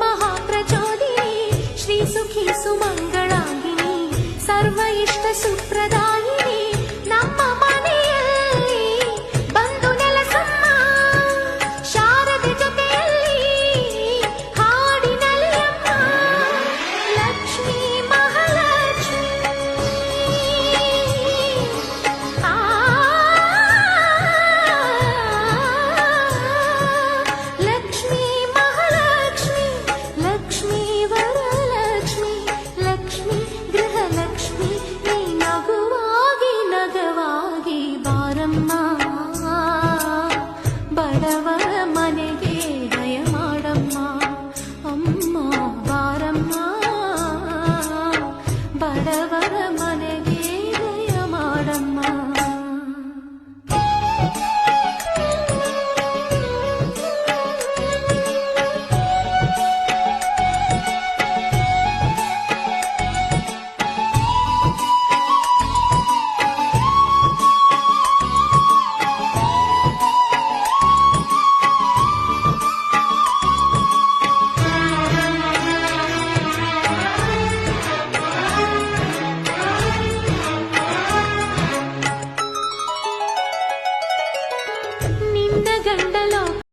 महाप्रचोदिनी श्री सुखी सुमंगलांगिनी सर्व इष्ट सुप्रदायिनी ನಮ್ಮ ಮನೆಯಲ್ಲಿ ಬಂದು ನೆಲೆಸಮ್ಮ ಶಾರದೆ ಜೊತೆಯಲ್ಲಿ ಹಾಡಿನಲ್ಲಿ ಅಮ್ಮ ಲಕ್ಷ್ಮೀ ಮಹಾಲಕ್ಷ್ಮಿ ಲಕ್ಷ್ಮೀ ಮಹಾಲಕ್ಷ್ಮಿ ಲಕ್ಷ್ಮೀ ವರಲಕ್ಷ್ಮಿ ಲಕ್ಷ್ಮೀ ಗೃಹಲಕ್ಷ್ಮಿ ನೀ ನಗುವಾಗಿ ನಗವಾಗಿ ಬಾರಮ್ಮ ಬಡವರ ಮನೆಗೆ ದಯ ಮಾಡಮ್ಮ.